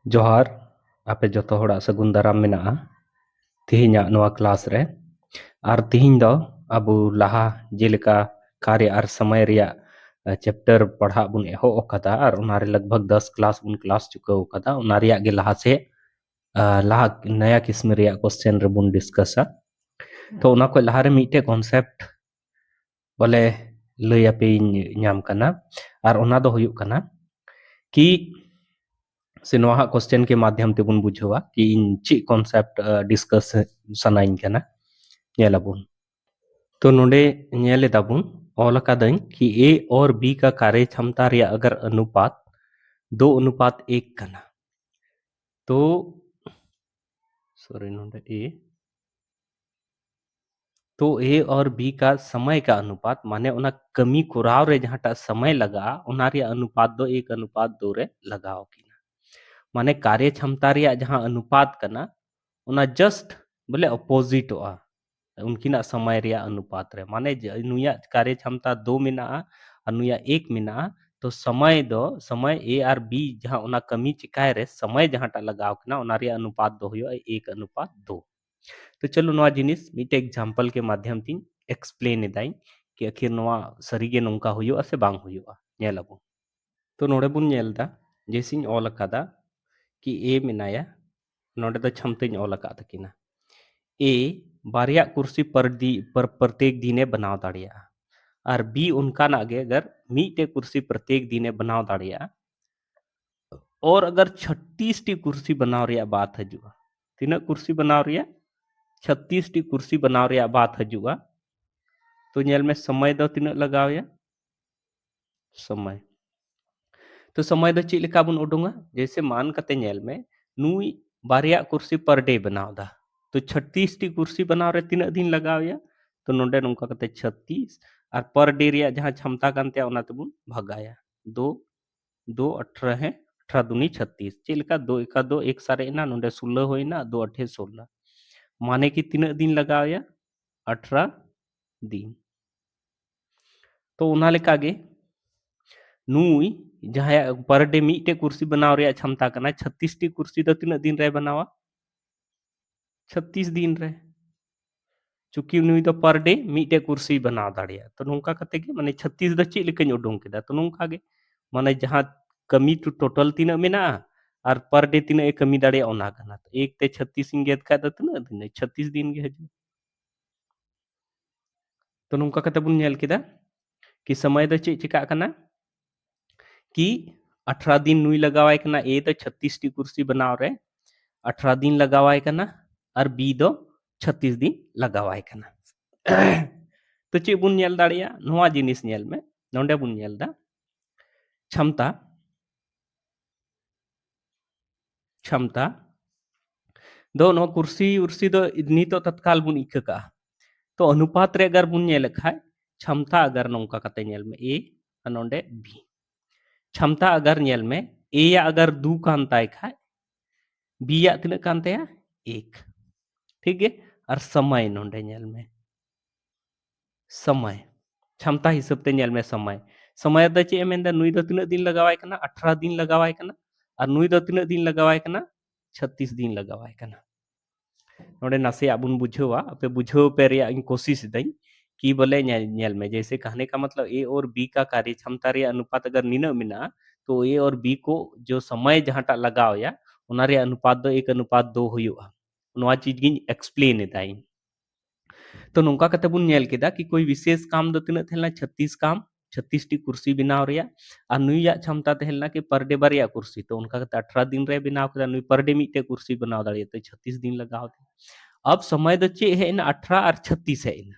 जोहार आपे जतो होड़ा सगुन दाराम मेनाआ तिहिᱧᱟᱜ नोआ क्लास रे आर तिहिᱧ दो अबु लाहा जेलेका कार्य आर समय रिया चैप्टर पढ़ा बुन एहो ओकादा आर उनारे लगभग 10 क्लास बुन क्लास चुका ओकादा उना रिया गे लाहा से लाहा नया किस्म रिया क्वेश्चन रे बुन डिस्कसा तो उना को लाहा रे मीटे कॉन्सेप्ट बोले लय आपे ᱧᱟᱢ ᱠᱟᱱᱟ आर उना दो हुयुक कना कि से नोहा क्वेश्चन के माध्यम ते बुन बुझवा कि इन ची कॉन्सेप्ट डिस्कस सनाइन कना नेलाबुन तो नोडे नेले दाबुन ऑल कादन कि ए और बी का कार्य क्षमता रिया अगर अनुपात 2:1 कना तो सॉरी नोडे ए और बी का समय का अनुपात माने उना कमी कुराव रे जहाटा समय लगा उना रिया अनुपात दो 1:2 रे लगाओ किना माने कार्य क्षमता रिया जहां अनुपात कना उना जस्ट बोले अपोजिट होआ उनकिना समय रिया अनुपात रे माने नुया कार्य क्षमता 2 मिना और नुया 1 मिना तो समय ए और बी जहां उना कमी चिकाय रे समय जहाटा लगाव कना उना रिया अनुपात दो हुयो 1:2 तो चलो नवा जिनिस मिटे एग्जांपल के माध्यम तीन एक्सप्लेन एदाई कि आखिर नवा सरीगे नोंका हुयो से बांग हुयो नेलाबो तो नोडे बुन नेलदा जैसिन ऑल अकादा कि ए मिनाया नोडे द क्षमतेñ ऑल अका तकिना ए बारिया कुर्सी पर प्रत्येक दिने बनाव दाड़िया और बी उनका नागे अगर मीटे कुर्सी प्रत्येक दिने बनाव दाड़िया और अगर 36 टी कुर्सी बनाव रिया बात हजुआ तीना कुर्सी बनाव रिया 36 टी कुर्सी बनाव रिया बात हजुआ तो नेल में समय दो तीना लगाव या समय तो समय दो चेक लेका बुन उडुंगा जैसे मान कते नेल में नुई बारिया कुर्सी पर डे बनाव दा तो 36 टी कुर्सी बनाव रे तीना दिन लगाव या तो नोंडे नोंका कते 36 और पर डे रिया जहां क्षमता कानते ओना तबुन भगाया 2 2 18 है 18 दूनी 36 चेलका 2 एका 2 एक सारे ना नोंडे 16 होइना 2 8 16 माने कि तीना दिन लगाव या 18 दिन तो उना लेका गे नुई जहां पर डे मीटे कुर्सी बनाव रिया क्षमता कना 36 टी कुर्सी दो तीना दिन रे बनावा 36 दिन रे चूंकि नुई दो पर डे मीटे कुर्सी बनाव दाड़िया तो नोंका कते गे माने 36 दो चेक लेकन उडुंग केदा तो नोंका गे माने जहां कमी टू टोटल तीना मेना और पर डे तीना ए कमी दाड़िया ओना कना तो एक ते 36 इन गेद का तो तीना दिन 36 दिन गे हजू तो नोंका कते बुन नेल केदा कि समय दो चेक चिका कना कि 18 दिन नुई लगावाय कना ए तो 36 टी कुर्सी बनाव रे 18 दिन लगावाय कना और बी दो 36 दिन लगावाय कना तो चे बुन नेल दाड़िया नोआ जिनिस नेल में नोंडे बुन नेल दा क्षमता क्षमता दो नो कुर्सी उर्सी दो इतनी तो तत्काल बुन इक्का का तो अनुपात रे अगर बुन नेल खाय क्षमता अगर नोंका कते नेल में ए नोंडे बी क्षमता अगर नेल में ए या अगर 2 कांताय खाय बी या तिना कांताया 1 ठीक है और समय नोंडे नेल में समय क्षमता हिसाब ते नेल में समय द चे मेंदा नुई दो तीना दिन लगावाय कना 18 दिन लगावाय कना और नुई दो तीना दिन लगावाय कना 36 दिन लगावाय कना नोडे नासे आबुन बुझेवा अपे बुझेव पे रिया इन कोशिश दई कि बोले नेल में जैसे कहने का मतलब ए और बी का कार्य क्षमता रे अनुपात अगर निना मिना तो ए और बी को जो समय जहांटा लगाव या उना रे अनुपात दो 1:2 हुयुआ नोआ चीज गिन एक्सप्लेन एदाई तो नोंका कते बुन नेल केदा कि कोई विशेष काम दो तीना थेलना 36 काम 36 टी कुर्सी बनाव रिया और नुईया क्षमता तहेलना कि पर डे बारिया कुर्सी तो उनका कते 18 दिन रे बनाव केदा नुई पर डे मीटे कुर्सी बनाव दाड़िया तो 36 दिन लगाव दे अब समय दो चे है ना 18 और 36 है ना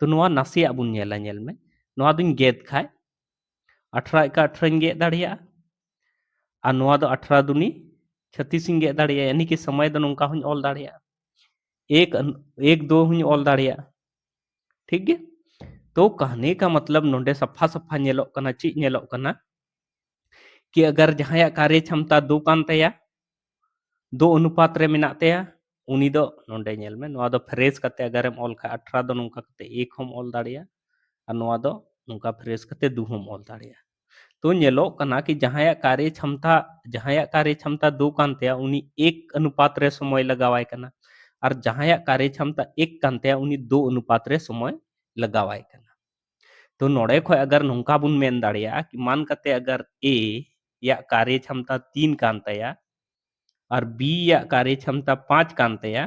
तो नोआ नासिया बुन नेला नेल में नोआ दुन गेद खाय 18 का 18 गेद दाड़िया और नोआ दो 18 दुनी 36 गेद दाड़िया यानी कि समय दो नोंका हुन ऑल दाड़िया एक एक दो हुन ऑल दाड़िया ठीक है तो कहने का मतलब नोंडे सफा सफा नेलो कना ची नेलो कना कि अगर जहां कार्य क्षमता 2 कान तया 2 अनुपात रे मेना तया उनी दो नोंडे नेल में नोआ दो फ्रेश कते अगर हम ऑल का 18 दो नोंका कते 1 हम ऑल दाड़िया और नोआ दो नोंका फ्रेश कते 2 हम ऑल दाड़िया तो ᱧᱮᱞᱚᱜ ᱠᱟᱱᱟ कि ᱡᱟᱦᱟᱸᱭᱟᱜ ᱠᱟᱨᱭ ᱪᱷᱚᱢता 2 ᱠᱟᱱ ᱛᱟᱭᱟ उनी 1 अनुपात रे समय लगावाय ᱠᱟᱱᱟ और जहांयाᱜ कार्य क्षमता 1 कान तया उनी 2 अनुपात रे समय लगावाय कना। तो नोड़े खय अगर नोंका बुन मेन दाड़िया कि मान कते अगर ए या कार्य क्षमता 3 कान तया और बी या कार्य क्षमता 5 कान तया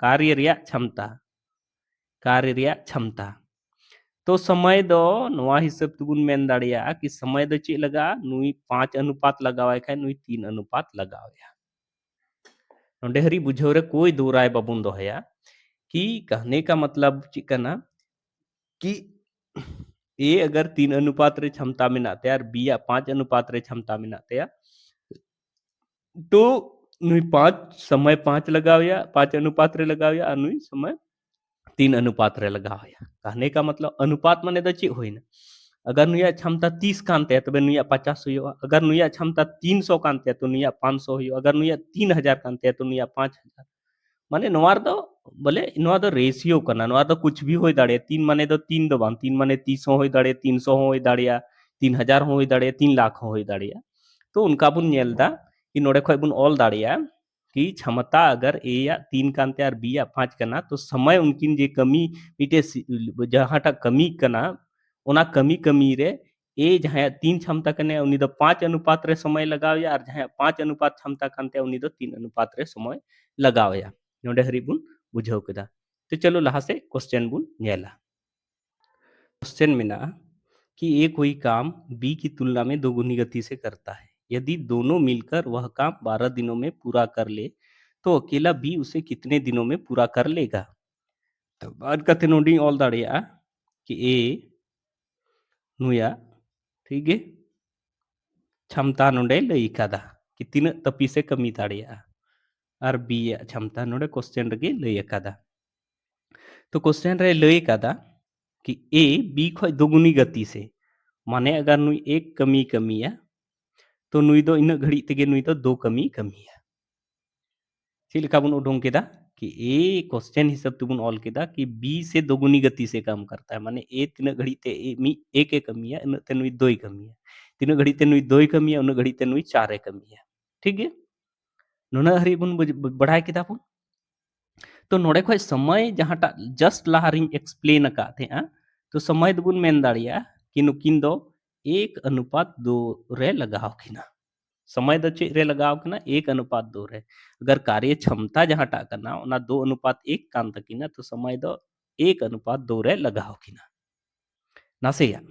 कार्य रिया क्षमता तो समय दो नवा हिसाब तुबुन मेन दाड़िया कि समय दो चे लगा नुई 5 अनुपात लगावाय खाय नुई 3 अनुपात लगावया। नोंडे हरी बुझाव रे कोई दो राय बाबुन दोहया कि कहने का मतलब चिकना कि ए अगर 3 अनुपात रे क्षमता मेना तया और बी या 5 अनुपात रे क्षमता मेना तया तो नुई 5 समय 5 लगावया 5 अनुपात रे लगावया और नुई समय 3 अनुपात रे लगावया। कहने का मतलब अनुपात माने द चे होइना अगर नुया क्षमता 30 कान तया तबे नुया 50 होइयो अगर नुया क्षमता 300 कान तया तो नुया 500 होइयो अगर नुया 3000 कान तया तो नुया 5000 माने नोवार दो बोले नोवा दो रेशियो करना नोवा दो कुछ भी होई दाड़े 3 माने दो 3 दो बांग 3 माने 30 होई दाड़े 300 होई दाड़िया 3000 होई दाड़े 3 लाख होई दाड़िया। तो उनका बुन नेलदा कि नोड़े खय बुन ऑल दाड़िया कि क्षमता अगर ए या 3 कानते और बी या 5 कना तो समय उनकिन जे कमी मिटे जहांटा कमी कना ओना कमी कमी रे ए जहां 3 क्षमता कने उनी दो 5 अनुपात रे समय लगावया और जहां 5 अनुपात क्षमता कानते उनी दो 3 अनुपात रे समय लगावया। नोडे हरी बुन बुझाव केदा। तो चलो लहा से क्वेश्चन बुन नेला। क्वेश्चन में ना कि ए कोई काम बी की तुलना में दोगुनी गति से करता है। यदि दोनों मिलकर वह काम 12 दिनों में पूरा कर ले तो अकेला बी उसे कितने दिनों में पूरा कर लेगा। तो बाद कते नोडी ऑल दाड़िया कि ए नुया ठीक है क्षमता नोडे लई कादा कि तीन तपी से कमी दाड़िया और बी क्षमता नोडे क्वेश्चन रगे लई कादा। तो क्वेश्चन रे लई कादा कि ए बी खय दोगुनी गति से माने अगर नुई एक कमी कमिया तो नुई दो इन घड़ी तेगे नुई दो 2 कमी कमिया चेद लेका बुन उडुंग केदा कि ए क्वेश्चन हिसाब तुबुन ऑल केदा कि बी से दोगुनी गति से काम करता है माने ए तीन घड़ी ते ए मी एक कमिया इन ते नुई 2 कमिया तीन घड़ी ते नुई 2 कमिया उन घड़ी ते नुई 4 कमिया ठीक है नुना हरी बुन बढ़ाई केदा बुन। तो नोड़े खय समय जहांटा जस्ट लाहारिंग एक्सप्लेन का थे तो समय दोबुन मेन दाड़िया कि नुकिन दो 1 अनुपात 2 रे लगाव किना समय दो चे रे लगाव किना 1 अनुपात 2 रे अगर कार्य क्षमता जहांटा करना उना 2 अनुपात 1 कान तकिना तो समय दो 1 अनुपात 2 रे लगाव किना नासेया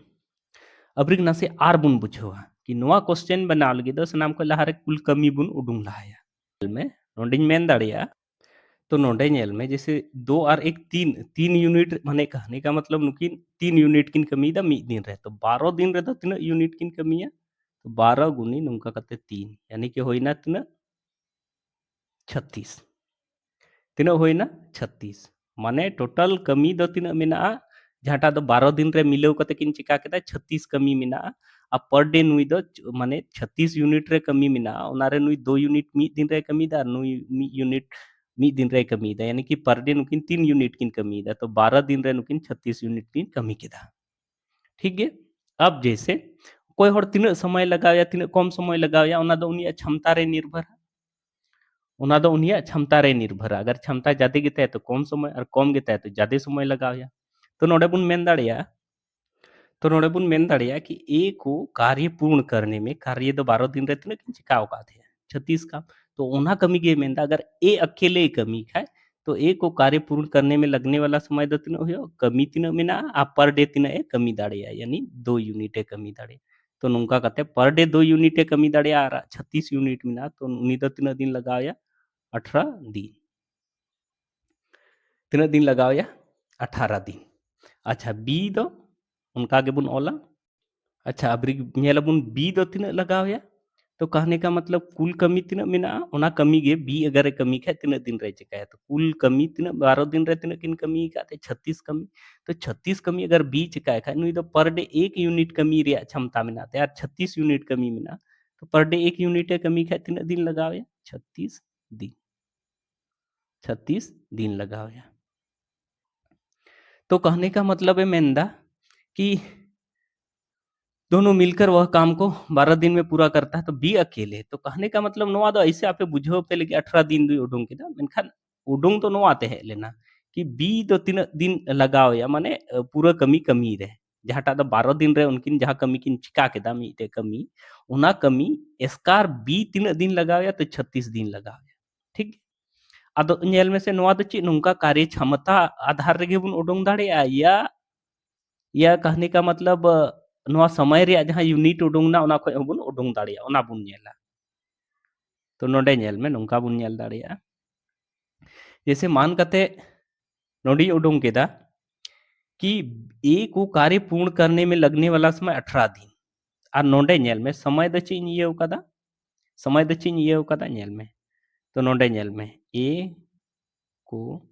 अब्रिग नासे आर बुन बुझवा कि नोआ क्वेश्चन बनाव लगी दो सनाम को लहारे कुल कमी बुन उडुंग लाया में नोडिंग मेन दाड़िया तो नोडे नेल में जैसे 2 और 1 3 यूनिट माने कहने का मतलब नुकिन 3 यूनिट किन कमी दा मी दिन रहे तो 12 दिन रहे तो तीन यूनिट किन कमिया तो 12 गुनी नुका कते 3 यानी कि होइना तीन 36 तीन होइना 36 माने टोटल कमी दो तीन मेना जहाटा दो 12 दिन रे मिलेव कते किन चिका केदा 36 कमी मेना आ पर डे नुई दो माने 36 यूनिट रे कमी मेना ओनारे नुई 2 यूनिट मी दिन रे कमी दा नुई मी यूनिट मी दिन रे कमी दा यानी कि पर डे नुकिन 3 यूनिट किन कमी दा तो 12 दिन रे नुकिन 36 यूनिट किन कमी केदा ठीक है। अब जैसे कोई हर तीन समय लगाव या तीन कम समय लगाव या ओना दो उनिया क्षमता रे निर्भर ओना दो उनिया क्षमता रे निर्भर अगर क्षमता ज्यादा गिता है तो कम समय और कम गिता है तो ज्यादा समय लगाव या तो नोडे बुन मेन दाड़िया तो नोडे बुन मेन दाड़िया कि ए को कार्य पूर्ण करने में कार्य दो 12 दिन रे तीन किन चिकाव का थे 36 का तो ओना कमी गे मेन दा अगर ए अकेले कमी खाए तो ए को कार्य पूर्ण करने में लगने वाला समय दो तीन हो कमी तीन मेना आ पर डे तीन ए कमी दाड़िया यानी 2 यूनिट ए कमी दाड़े तो नुका कते पर डे 2 यूनिट ए कमी दाड़िया और 36 यूनिट मेना तो उनी दो तीन दिन लगाया 18 दिन तीन दिन लगाया 18 दिन। अच्छा बी दो उनका के बुन ओला अच्छा अबरी नेलबुन बी दो तीन लगावया तो कहने का मतलब कुल कमी तीन मेना ओना कमी गे बी अगर कमी खाए तीन दिन रे चिकाया तो कुल कमी तीन 12 दिन रे तीन किन कमी का 36 कमी तो 36 कमी अगर बी चिकाया खाए नुई दो पर डे 1 यूनिट कमी रे क्षमता मेना यार 36 यूनिट कमी मेना तो पर डे 1 यूनिट कमी खाए तीन दिन लगावया 36 दिन 36 दिन लगावया। तो कहने का मतलब है मेंदा कि दोनों मिलकर वह काम को 12 दिन में पूरा करता है तो बी अकेले तो कहने का मतलब नोआ दो ऐसे आपे बुझाव पे लगे 18 दिन दुई उडुंग केदा मेनखान उडुंग तो नोआ ते हेज लेना कि बी दो तीन दिन लगाव या माने पूरा कमी कमी रे जहाटा दो 12 दिन रे उनकिन जहां कमी किन चिका केदा मीटे कमी उना कमी एस्कार बी तीन दिन लगाव या तो 36 दिन लगाव या ठीक आदो नेल में से नोआ दो ची नुंका कार्य क्षमता आधार रेगे बुन उडुंग दाड़ेया या कहने का मतलब नोआ समय रे जहां यूनिट उडुंग ना उना खोय हबुन उडुंग दाड़ेया उना बुन नेला तो नोडे नेल में नुंका बुन नेल दाड़ेया जैसे मान कते नोडी उडुंग केदा कि ए को कार्य पूर्ण करने में लगने वाला समय 18 दिन और नोडे नेल में समय द ची ये कदा समय द ची ये कदा नेल में तो नोडे नेल में ए को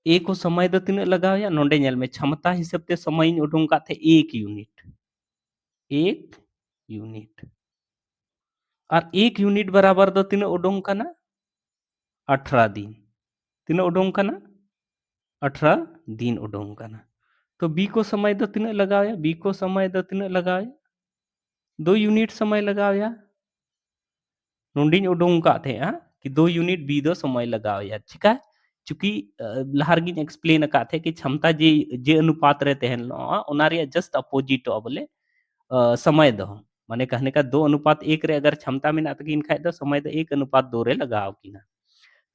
ए को समय दो तीन लगाव या नोडे नेल में क्षमता हिसाब ते समय उडुंग का थे 1 यूनिट और 1 यूनिट बराबर दो तीन उडुंग का ना 18 दिन तीन उडुंग का ना 18 दिन उडुंग का ना तो बी को समय दो तीन लगाव या बी को समय दो तीन लगाव या 2 यूनिट समय लगाव या नोंडी उडुंग का थे कि 2 यूनिट बी दो समय लगाव या ठीक है चूंकि लहारगी एक्सप्लेन का थे कि क्षमता जे जे अनुपात रहते हैं ओनारिया जस्ट अपोजिट बोले समय दो माने कहने का 2:1 रे अगर क्षमता में ना तकिन खाए तो समय दो 1:2 रे लगाव किना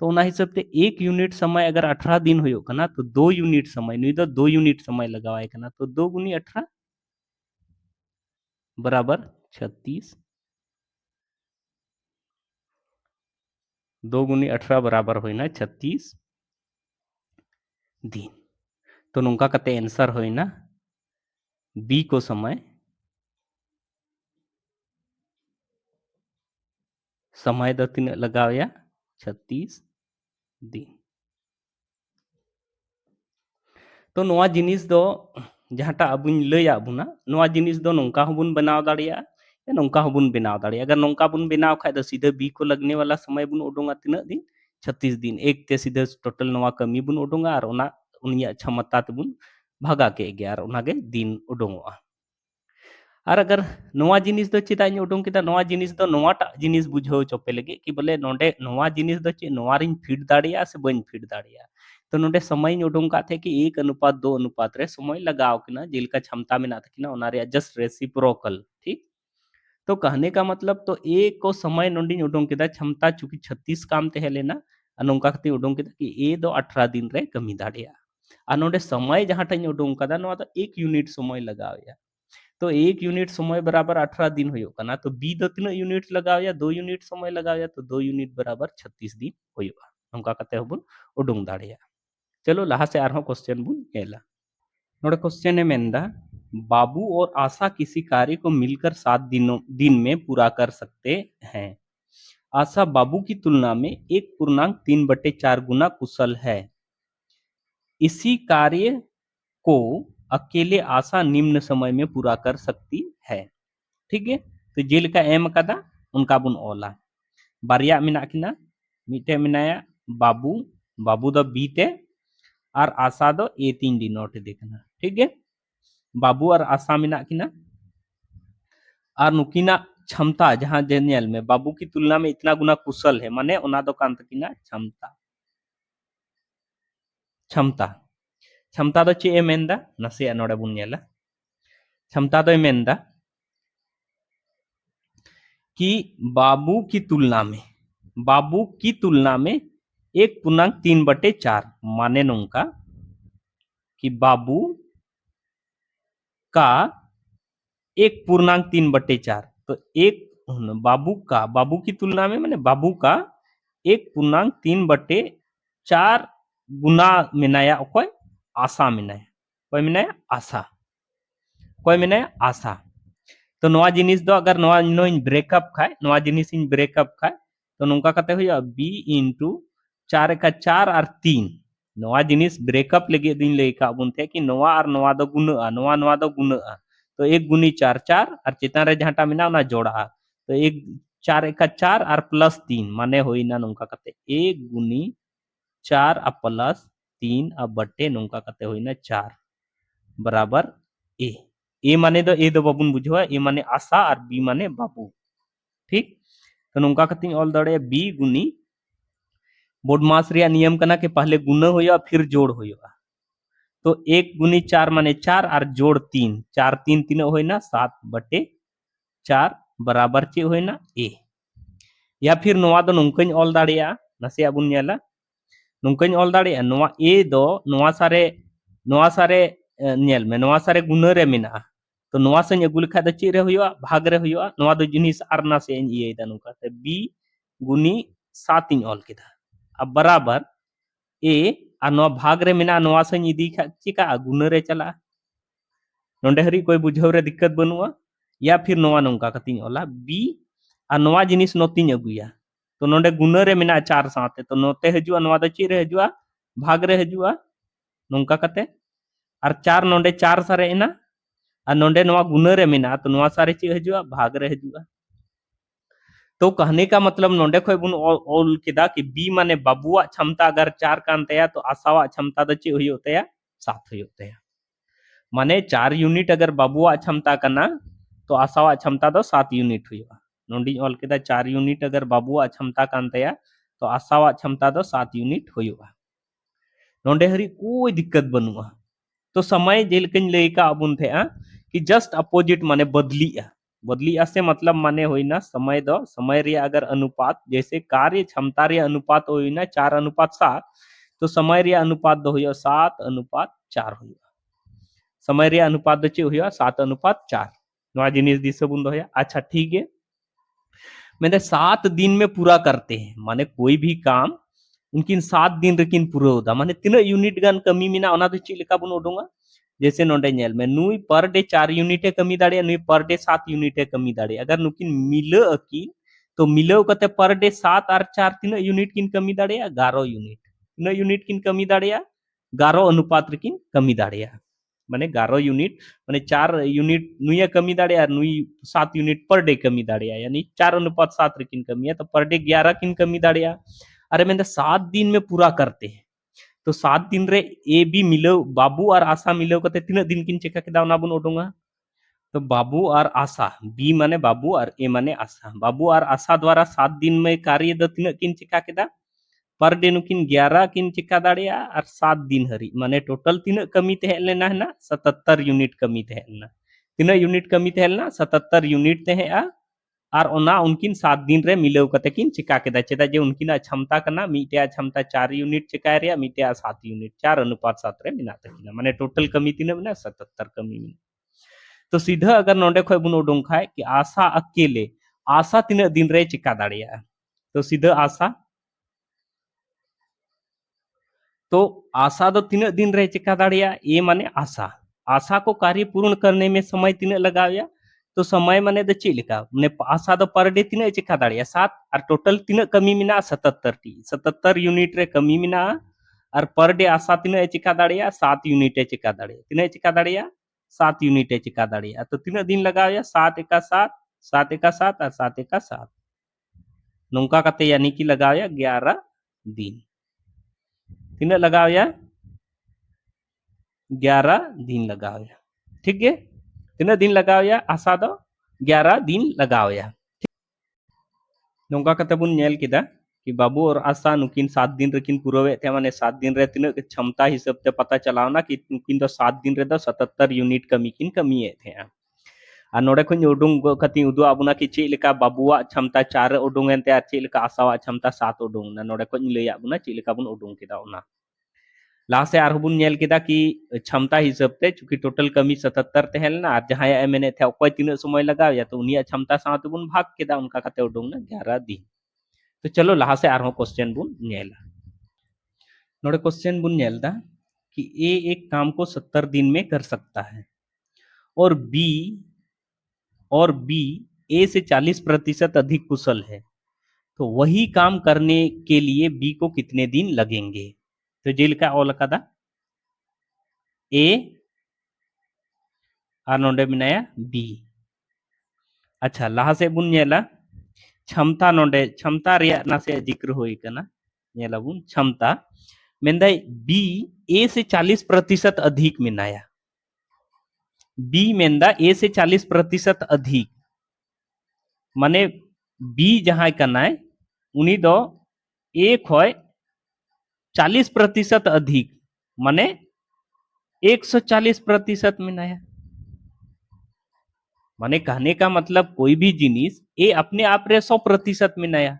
तो उना हिसाब से 1 यूनिट समय अगर 18 दिन हो कना तो 2 यूनिट समय नुई दो 2 यूनिट समय लगावाए कना तो 2 × 18 बराबर 36 2 × 18 बराबर होना 36 दिन तो नौका कते आंसर होना बी को समय दो तीन लगाया 36 दिन तो नोआ जिनिस दो जहाटा अबुन लैया बुना नोआ जिनिस दो नौका हबुन बनाव दाड़िया या नौका हबुन बनाव दाड़िया अगर नौका बुन बनाव खाए तो सीधे बी को लगने वाला समय बुन उडुंगा तीन दिन 36 दिन एक ते सीधे टोटल नोआ कमी बुन उडुंगा और उना उनिया क्षमता बुन भागा के गया और उनागे दिन उडुंगोआ और अगर नोआ जिनिस दो चेदा इन उडुंग केदा नोआ जिनिस दो नोआटा जिनिस बुझाव चोपे लगे कि बोले नोडे नोआ जिनिस दो चे नोआ रिन फिट दाड़िया से बन फिट दाड़िया तो नोडे समय इन उडुंग का थे कि 1:2 रे समय लगाव किना जेलका क्षमता में ना थकिना ओना रे जस्ट रेसिप्रोकल ठीक तो कहने का मतलब तो ए को समय नोडी उडुंग केदा क्षमता चूंकि 36 काम ते लेना नौका कते उडुंग केदा कि ए दो 18 दिन रे कमी दाड़िया आ नोडे समय जहां टाइम उडुंग कदा नोआ तो 1 यूनिट समय लगाव तो 1 यूनिट समय बराबर 18 दिन हो कना तो बी दो तीन यूनिट लगाव या 2 यूनिट समय लगाव या तो 2 यूनिट बराबर 36 दिन होगा नौका कते हबुन उडुंग दाड़िया चलो लहा से आरहों क्वेश्चन बुन नेला नोडे क्वेश्चन है मेंदा बाबू और आशा किसी कार्य को मिलकर 7 दिन में पूरा कर सकते हैं आशा बाबू की तुलना में 1.3/4 गुना कुशल है इसी कार्य को अकेले आशा निम्न समय में पूरा कर सकती है ठीक है तो जेल का एम कदा उनका बुन ओला बारिया मिना किना मिटे मिनाया बाबू बाबू द बीते और आशा दो ए 3 देखना ठीक है बाबू और आशा मिना किना और नुकिना क्षमता जहां जेनियल में बाबू की तुलना में इतना गुना कुशल है माने उना दो कांत किना क्षमता क्षमता क्षमता दो चे मेंदा नसे नोडे बुन नेला क्षमता दो मेंदा कि बाबू की तुलना में 1.3/4 माने नौका कि बाबू का 1.3/4 तो एक बाबू की तुलना में माने बाबू का 1.3/4 गुना मिनाया कोई आशा मिनाया कोई मिनाया आशा कोई मिनाया आशा तो नवा जिनिस दो अगर नवा इन ब्रेकअप खाए नवा जिनिस इन ब्रेकअप खाए तो नौका कते हुआ बी इंटू 4 और 3 नवा जिनिस ब्रेकअप लगे दिन लेका बुन थे कि नवा और नवा दो गुना नवा दो गुना तो 1 × 4 4 और चेतन रे जहाटा मिना ना जोड़ा तो 4 और +3 माने होइना नौका कते 1 × 4 और 3 और बटे नोंका कते होइना 4 बराबर ए माने दो बाबुन बुझवा ए माने आशा और बी माने बाबू ठीक तो नोंका कते ऑल दड़े बी गुनी बोडमास रिया नियम कना के पहले गुना होया फिर जोड़ होया तो 1 गुनी 4 माने 4 और जोड़ 3 4 3 तीन होइना 7 बटे 4 बराबर चे होइना ए या फिर नोवा दो नोंकाñ ऑल दाड़िया नसे बुन नेला नोंकाñ ऑल दाड़िया नोवा ए दो नोवा सारे नेल में नोवा सारे गुना रे मेना तो नोवा सñ अगु लेखा द चे रे होया भाग रे होया नोवा दो जिनिस आर नासे इये दा नोंका ते बी गुनी 7 इन ऑल केदा अब बराबर ए और नोवा भाग रे मेना नोवा सñ इदी खा चिका गुना रे चला नोंडे हरी कोई बुझाव रे दिक्कत बनुआ या फिर नोवा नोंका कतिñ ऑला बी और नोवा जिनिस नोतिñ अगुया तो नोंडे गुना रे मेना 4 साथे तो नोते हजुआ नोवा द चे रे हजुआ भाग रे हजुआ नोंका कते और 4 नोंडे 4 सारे एना और नोंडे नोवा गुना रे मेना तो नोवा सारे चे हजुआ भाग रे हजुआ तो कहने का मतलब नोंडे खोय बुन ऑल केदा कि बी माने बाबुआ क्षमता अगर 4 कान तया तो आशावा क्षमता द चे हुयो तया 7 हुयो तया माने 4 यूनिट अगर बाबुआ क्षमता कना तो आशावा क्षमता दो 7 यूनिट हुयो नोंडी ऑल केदा 4 यूनिट अगर बाबुआ क्षमता कान तया तो आशावा क्षमता दो 7 यूनिट हुयो नोंडे हरी कोई दिक्कत बनुआ तो समय जेलकन लेका अबुन थे कि जस्ट अपोजिट माने बदली से मतलब माने होइना समय दो समय रे अगर अनुपात जैसे कार्य क्षमता रे अनुपात होइना 4:7 तो समय रे अनुपात दो होयो 7:4 होयो समय रे अनुपात दो चे होयो 7:4 नवा जिनिस दिसे बुन दोया अच्छा ठीक है मैंने 7 दिन में पूरा करते हैं माने कोई भी काम उनकिन 7 दिन रेकिन पूरा होदा माने तीन यूनिट गान कमी मिना ओना तो चे लेका बुन उडोंगा जैसे नोंडे नेल में नुई पर डे 4 यूनिट कमी दाड़े नुई पर डे 7 यूनिट कमी दाड़े अगर नुकिन मिलो अकिन तो मिलो कते पर डे 7 और 4 तीन यूनिट किन कमी दाड़े 11 यूनिट तीन यूनिट किन कमी दाड़े 11 अनुपात रेकिन कमी दाड़े माने 11 यूनिट माने 4 यूनिट नुई कमी दाड़े नुई 7 यूनिट पर डे कमी दाड़े यानी 4:7 रेकिन कमी है तो पर डे 11 किन कमी दाड़े अरे मैंने 7 दिन में पूरा करते हैं तो 7 दिन रे ए बी मिलो बाबू और आशा मिलो कते तीन दिन किन चेका केदा ओना बुन उडोंगा तो बाबू और आशा बी माने बाबू और ए माने आशा बाबू और आशा द्वारा 7 दिन में कार्य दो तीन किन चेका केदा पर डे नुकिन 11 किन चेका दाड़िया और 7 दिन हरी माने टोटल तीन कमी तहे लेना है ना 77 यूनिट कमी तहे लेना तीन यूनिट कमी तहे लेना 77 यूनिट तहे और ओना उनकिन 7 दिन रे मिलाव कते किन चिका केदा चेदा जे उनकिन क्षमता कना मिटे क्षमता 4 यूनिट चिका रे मिटे 7 यूनिट 4:7 रे मिना तकिना माने टोटल कमी तीन मिना 77 कमी मिना तो सीधा अगर नोंडे खोय बुन उडों खाय कि आशा अकेले आशा तीन दिन रे चिका दाड़िया तो सीधा आशा दो तीन दिन रे चिका दाड़िया ए माने आशा को कार्य पूर्ण करने में समय तीन लगाया तो समय माने द चे लेका माने आशा दो पर डे तीन चिका दाड़िया 7 और टोटल तीन कमी मिना 77 यूनिट रे कमी मिना और पर डे आशा तीन चिका दाड़िया 7 यूनिट चिका दाड़िया तीन चिका दाड़िया 7 यूनिट चिका दाड़िया तो तीन दिन लगाया 7 एका 7 7 एका 7 और 7 एका 7 नोंका कते यानी कि लगाया 11 दिन तीन लगाया 11 दिन लगाया ठीक है तीन दिन लगाया आशा दो 11 दिन लगाया नोंका कते बुन नेल केदा कि बाबू और आशा नुकिन 7 दिन रेकिन पुरवे थे माने 7 दिन रे तीन क्षमता हिसाब ते पता चलावना कि नुकिन दो 7 दिन रे दो 77 यूनिट कमी किन कमी थे आ नोडे खुन उडुंग कति उदु आबुना कि चे लेका बाबुआ क्षमता 4 उडुंग एनते आ चे लेका आशावा क्षमता 7 उडुंग ना नोडे खुन लैया बुना चे लेका बुन उडुंग केदा ओना लासे आर बुन नेल केदा कि क्षमता हिसाब ते चूंकि टोटल कमी 77 तहल ना और जहां एमएनए थे कोई तीन समय लगाव या तो उनिया क्षमता साथ बुन भाग केदा उनका कते उडुंग ना 11 दिन तो चलो लहा से आर क्वेश्चन बुन नेला नोडे क्वेश्चन बुन नेलदा कि ए एक काम को 70 दिन में कर सकता है और बी ए से 40% अधिक कुशल है तो वही काम करने के लिए बी को कितने दिन लगेंगे तो जेल का और लगा ए और नोडे मिनाया बी अच्छा लहा से बुन नेला क्षमता नोडे क्षमता रिया नासे जिक्र होई कना नेला बुन क्षमता मेंदाई बी ए से 40% अधिक मेनाया बी मेनदा ए से 40% अधिक माने बी जहां कनाय उनी दो ए खय 40% अधिक माने 140% मेनाया माने कहने का मतलब कोई भी जिनिस ए अपने आप रे 100% मेनाया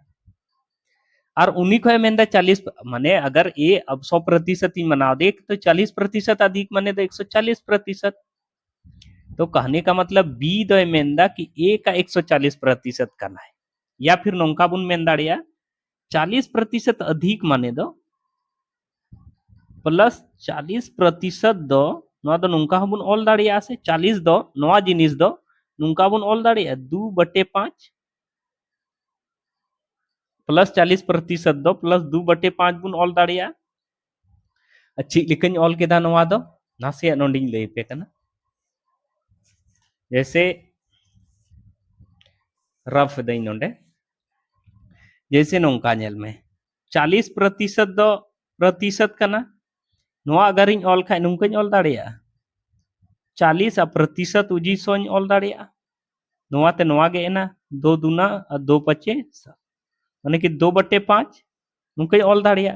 और उन्हीं को मेनदा 40 माने अगर ए अब 100% ही मना दे तो 40% अधिक माने तो 140%। तो कहने का मतलब बी दो मेनदा कि ए का 140% करना है या फिर नौका बुन मेन दाड़िया 40% अधिक माने दो प्लस 40% दो नवा दो नौका बुन ऑल दाड़िया से 40 दो नवा जिनिस दो नौका बुन ऑल दाड़िया 2/5 प्लस 40% दो प्लस 2/5 बुन ऑल दाड़िया अच्छी लिखन ऑल केदा नवा दो नासे नोंडिंग लई पे कना जैसे रफ दई नोंडे जैसे नौका नेल में 40% दो प्रतिशत कना नवा अगर इन ऑल खाय नुंकन ऑल दाड़िया 40% उजी सोन ऑल दाड़िया नवा ते नवा गे एना 2 दूना और 2 पचे माने कि 2/5 नुंकन ऑल दाड़िया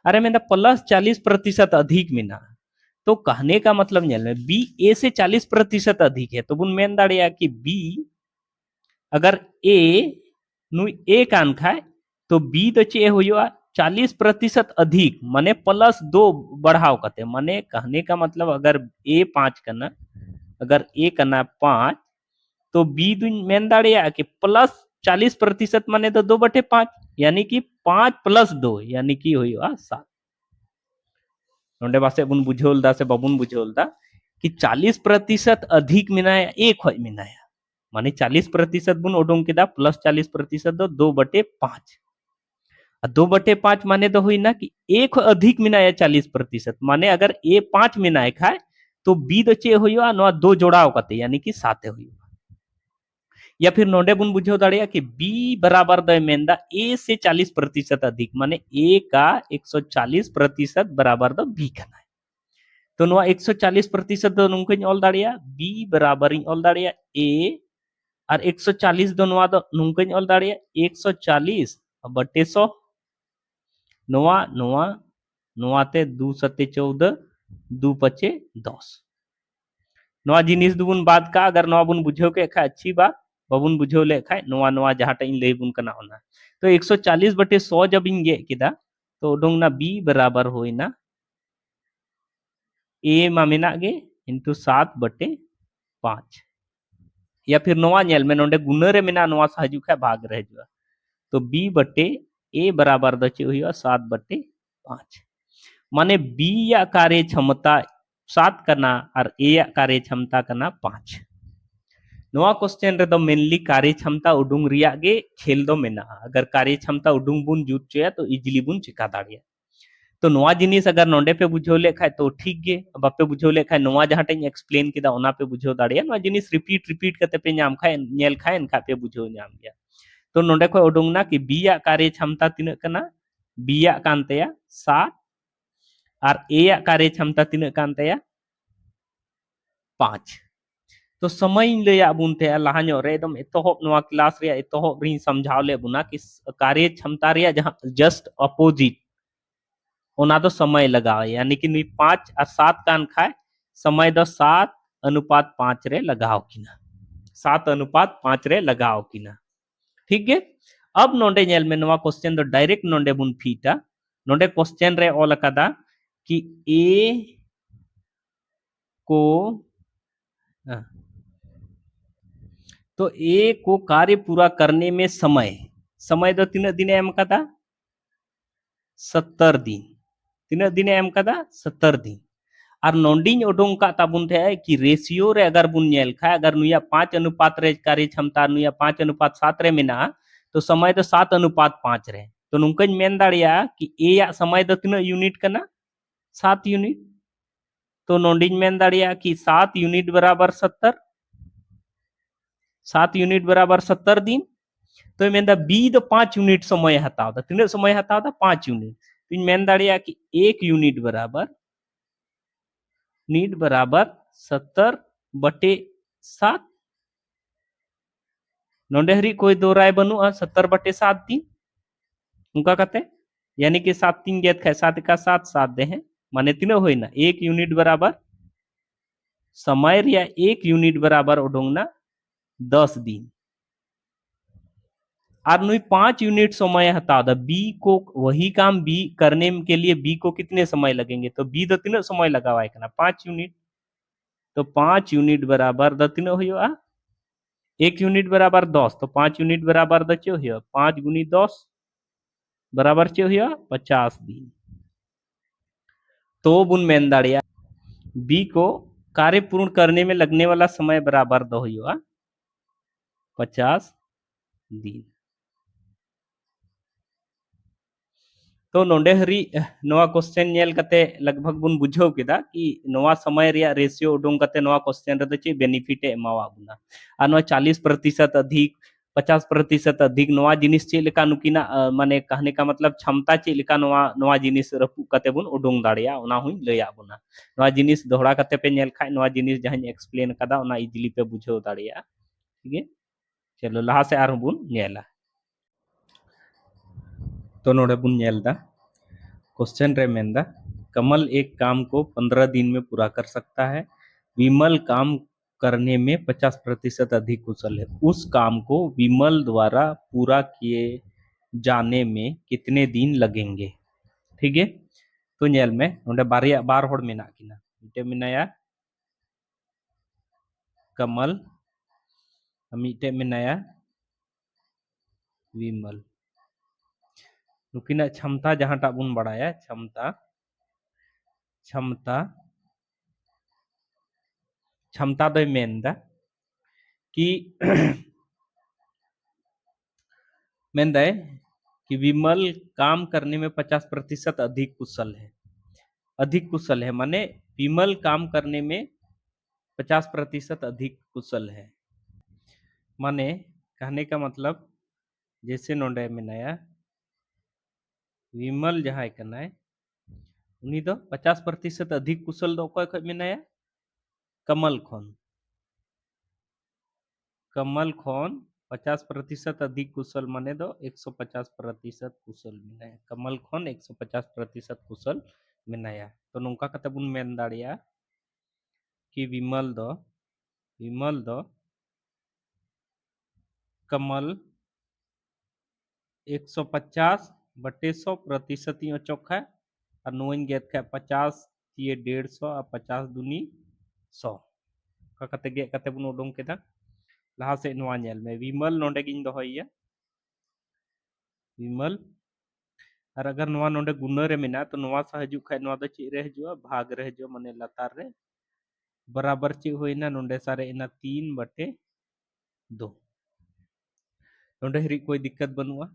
अरे मेरा प्लस 40% अधिक मिना तो कहने का मतलब बी ए से 40% अधिक है तो बुन मेन दाड़िया कि बी अगर ए नु ए कान खाए तो बी तो चे हुआ 40% अधिक माने +2 बढ़ाव कते माने कहने का मतलब अगर ए 5 करना अगर ए करना 5 तो बी दुन मेन दाड़िया कि प्लस 40% माने तो 2/5 यानी कि 5 + 2 यानी कि हुआ 7 नोंडे बासे बुन बुझोलदा से बबुन बुझोलदा कि 40% अधिक मिनाया एक खय मिनाया माने 40% बुन ओडोंग केदा प्लस 40% दो 2/5 2/5 माने तो हुई ना कि एक अधिक मिनाया 40% माने अगर ए 5 मिनाए खाए तो बी दो चे हुआ नवा 2 जोड़ाव कते यानी कि 7 हुआ या फिर नोंडे बुन बुझो दाड़िया कि बी बराबर द मेंदा ए से 40% अधिक माने ए का 140% बराबर द बी करना है तो नवा 140% दो नुंकन ऑल दाड़िया बी बराबर इन ऑल दाड़िया ए और 140 दो नवा दो नुंकन ऑल दाड़िया 140 बटे 100 नवा नवा नवाते 2 सते 14 2 पचे 10 नवा जिनिस दुबुन बाद का अगर नवा बुन बुझो के खा अच्छी बात बबुन बुझो ले खाए नवा नवा जहां इन ले बुन कना होना तो 140/100 जब इन गे किदा तो उडोंग ना बी बराबर होइना ए मा मेना गे इनटू 7/5 या फिर नवा नेल में नोंडे गुना रे मेना नवा हजू खा भाग रह जुआ तो बी बटे ए बराबर द चे हुआ 7/5 माने बी या कार्य क्षमता 7 करना और ए या कार्य क्षमता करना 5 नवा क्वेश्चन रे दो मेनली कार्य क्षमता उडुंग रिया गे खेल दो मेना अगर कार्य क्षमता उडुंग बुन जुट चया तो इजिली बुन चिका दाड़िया तो नवा जिनिस अगर नोंडे पे बुझो ले खाए तो ठीक गे बापे बुझो ले खाए नवा जहां टेन एक्सप्लेन किदा ओना पे बुझो दाड़िया नवा जिनिस रिपीट रिपीट करते पे नाम खाए नेल खाए इनका पे बुझो नाम गया तो नोंडे को उडुंग ना कि बी या कार्य क्षमता तिना कना बी या कानतेया 7 और ए या कार्य क्षमता तिना कानतेया 5 तो समय ले बुन थे लहा रे एकदम एतहब नवा क्लास रे एतहब री समझाव ले बुना कि कार्य क्षमता रे जहां जस्ट अपोजिट ओना तो समय लगावे यानी कि 5 और 7 कान खाए समय दो 7:5 रे लगाओ किना 7:5 रे लगाओ किना ठीक है अब नोंडे नेल में नवा क्वेश्चन दो डायरेक्ट नोंडे बुन फीटा नोंडे क्वेश्चन रे ऑल कदा कि ए को तो ए को कार्य पूरा करने में समय समय दो 3 दिन एम कदा 70 दिन 3 दिन एम कदा 70 दिन और नोंडिंग ओडोंग का ताबुन थे कि रेशियो रे अगर बुन नेल खा अगर नुया 5 अनुपात रे कार्य क्षमता नुया 5:7 रे मेना तो समय तो 7:5 रे तो नुंकन मेन दाड़िया कि ए या समय दो 3 यूनिट कना 7 यूनिट तो नोंडिंग मेन दाड़िया कि 7 यूनिट बराबर 70 7 यूनिट बराबर 70 दिन तो मेन बी दो 5 यूनिट समय हताव तीन समय हताव 5 यूनिट तो मेन दाड़िया कि 1 यूनिट बराबर यूनिट बराबर 70/7 नोंडे हरी कोई दो राय बनुआ 70/7 दिन उनका कहते यानी कि 7 3 गेद खाए 7 का 7 7 दे हैं माने तीनों होई ना 1 यूनिट बराबर समय रिया 1 यूनिट बराबर उडोंगना 10 दिन और नुई 5 यूनिट समय हता द बी को वही काम बी करने के लिए बी को कितने समय लगेंगे तो बी द तीनों समय लगावा है 5 यूनिट तो 5 यूनिट बराबर द तीनों हुआ 1 यूनिट बराबर 10 तो 5 यूनिट बराबर द चो हुआ 5 गुनी 10 बराबर चो हुआ 50 दिन तो बुन मेन दाड़िया बी को कार्य पूर्ण करने में लगने वाला समय बराबर दो हुआ 50 दिन तो नोंडे हरी नोआ क्वेश्चन नेल कते लगभग बुन बुझाव केदा कि नोआ समय रिया रेशियो उडुंग कते नोआ क्वेश्चन रे चे बेनिफिट एमावा बुना आ नोआ 40% अधिक 50% अधिक नोआ जिनिस चे लेका नुकिना माने कहने का मतलब क्षमता चे लेका नोआ नोआ जिनिस रपु कते बुन उडुंग दाड़िया ओना हुई लया बुना नोआ जिनिस दोहरा कते पे नेल खाय नोआ जिनिस जहां एक्सप्लेन कदा ओना इजीली पे बुझाव दाड़िया ठीक है चलो लहा से आर बुन नेला तो नोडे बुन नेलदा क्वेश्चन रे मेंदा कमल एक काम को 15 दिन में पूरा कर सकता है विमल काम करने में 50% अधिक कुशल है उस काम को विमल द्वारा पूरा किए जाने में कितने दिन लगेंगे ठीक है तो नेल में नोडे बारिया बार होड़ मेना किना मिटे मिनाया कमल मिटे मिनाया विमल नुकिना क्षमता जहां टा बुन बढ़ाया क्षमता क्षमता क्षमता दो मेनदा कि मेंदा कि विमल काम करने में 50% अधिक कुशल है माने विमल काम करने में 50% अधिक कुशल है माने कहने का मतलब जैसे नोंडे में नया विमल जहां करना है उन्हीं दो 50% अधिक कुशल दो कोई में नया कमल खोन 50% अधिक कुशल माने दो 150% कुशल मिनाया कमल खोन 150% कुशल मिनाया तो नौका कते बुन मेन दाड़िया कि विमल दो कमल 150/100% चोखा और नोइन गेत खा 50 ये 150 और 50 दूनी 100 का कते गे कते बुन उडुंग केदा लहा से नोआ नेल में विमल नोंडे गिन दोहइया विमल और अगर नोआ नोंडे गुना रे मेना तो नोआ सा हजू खा नोआ दो ची रे हजू भाग रे हजू माने लतार रे बराबर ची होइना नोंडे सारे इना 3/2 नोंडे हरी कोई दिक्कत बनुआ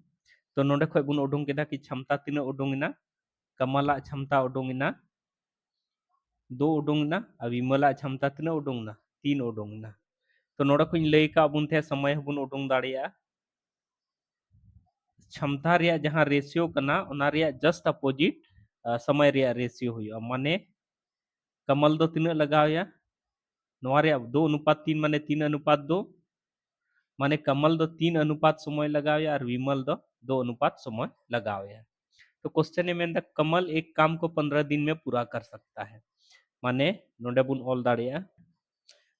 तो नोंडे खय बुन उडुंग केदा कि क्षमता तीना उडुंगिना कमला क्षमता उडुंगिना 2 उडुंगिना और विमला क्षमता तीना उडुंगिना 3 उडुंगिना तो नोडे को लई का बुन थे समय बुन उडुंग दाड़िया क्षमता रिया जहां रेशियो कना ओना रिया जस्ट अपोजिट समय रिया रेशियो हुआ माने कमल दो तीना लगाया नोआ रिया 2:3 माने 3:2 माने कमल दो 3 अनुपात समय लगाया और विमल दो 2 अनुपात समय लगाया तो क्वेश्चन में कमल एक काम को 15 दिन में पूरा कर सकता है माने नोडे बुन ऑल दाड़िया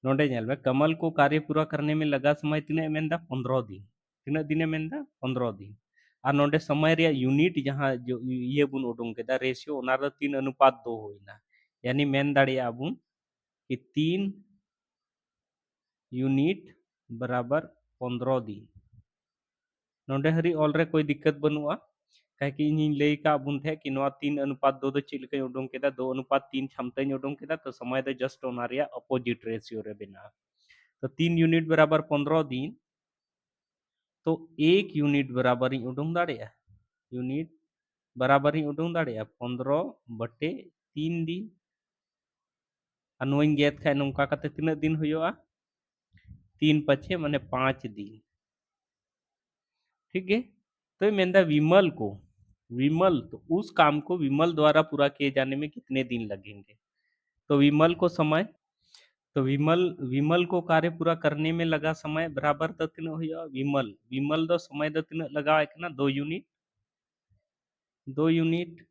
नोडे नेल में कमल को कार्य पूरा करने में लगा समय तीना मेंदा 15 दिन तीना दिन मेंदा 15 दिन और नोडे समय रिया यूनिट जहां जो ये बुन उडुंग केदा रेशियो ओना द 3:2 होइना यानी मेन दाड़िया बुन कि 3 यूनिट बराबर 15 दिन नोडे हरी ऑल रे कोई दिक्कत बनुआ कहे कि इन लई का बुन थे कि नोआ 3:2 दो चिल के उडुंग केदा 2:3 क्षमता उडुंग केदा तो समय दे जस्ट ओना रिया अपोजिट रेशियो रे बिना तो 3 यूनिट बराबर 15 दिन तो 1 यूनिट बराबर ही उडुंग दाड़िया यूनिट बराबर ही उडुंग दाड़िया 15/3 दिन अनुइन गेत खाय नोंका कते तीना दिन हुआ 3 पछे माने 5 दिन ठीक है तो मेंदा विमल तो उस काम को विमल द्वारा पूरा किए जाने में कितने दिन लगेंगे तो विमल को समय तो विमल विमल को कार्य पूरा करने में लगा समय बराबर तो तीन हुआ विमल विमल दो समय दो तीन लगावे कना 2 यूनिट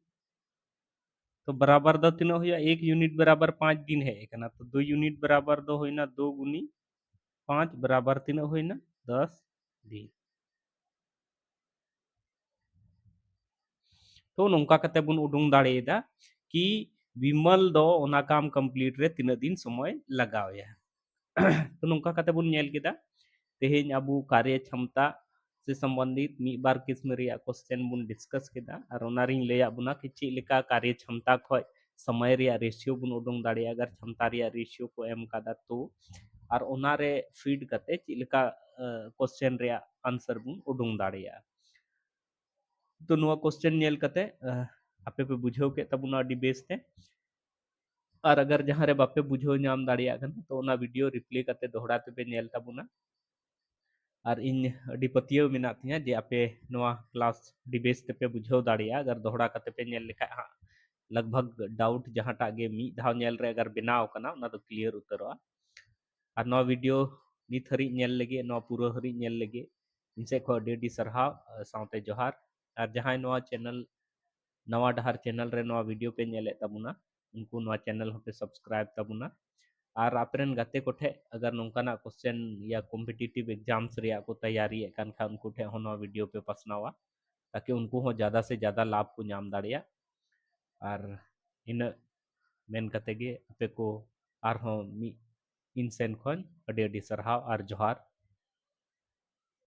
तो बराबर दो तीन हुआ 1 यूनिट बराबर 5 दिन है कना तो 2 यूनिट बराबर दो होइना 2 गुनी 5 बराबर तीन होइना 10 दिन तो नौका कते बुन उडुंग दाड़ेदा कि विमल दो ओना काम कंप्लीट रे तीन दिन समय लगावे तो नौका कते बुन नेल केदा तेहेñ अबू कार्य क्षमता से संबंधित मी बार किस्म रिया क्वेश्चन बुन डिस्कस केदा और ओनारिंग लेया बुना कि ची लेका कार्य क्षमता खय समय रिया रेशियो बुन उडुंग दाड़ेया अगर क्षमता रिया रेशियो को एम कादा तो और ओनारे फीड कते ची लेका क्वेश्चन रिया आंसर बुन उडुंग दाड़ेया तो नुआ क्वेश्चन नेल कते आपे पे बुझाव के तबुना अडी बेस ते और अगर जहाँ रे बापे बुझाव नाम दाड़ेया कन तो ओना वीडियो रिप्ले कते दोहरा ते पे नेल तबुना और इन अडी पतियो मेना तिया जे आपे नुआ क्लास अडी बेस ते पे बुझाव दाड़ेया अगर दोहरा कते पे नेल लेखा हा लगभग डाउट जहाँटा गे मी धाव नेल रे अगर बनाव कना ओना तो क्लियर उतरवा और नुआ वीडियो नित हरी नेल लगे नुआ पूरा हरी नेल लगे इनसे खो अडी सरहाव साउते जोहार और जहाँ नुआ चैनल नवा डहार चैनल रे नवा वीडियो पे नेले तबुना उनको नवा चैनल पे सब्सक्राइब तबुना और आपरेन गाते कोठे अगर नौकाना क्वेश्चन या कॉम्पिटिटिव एग्जाम्स रिया को तैयारी एकान खा उनको ठे हो नवा वीडियो पे पसनावा ताकि उनको हो ज़्यादा से ज़्यादा लाभ को नाम दाड़िया और इन मेन कते गे आपे को आर हो मी इन सेन खन अडी अडी सरहाव और जोहार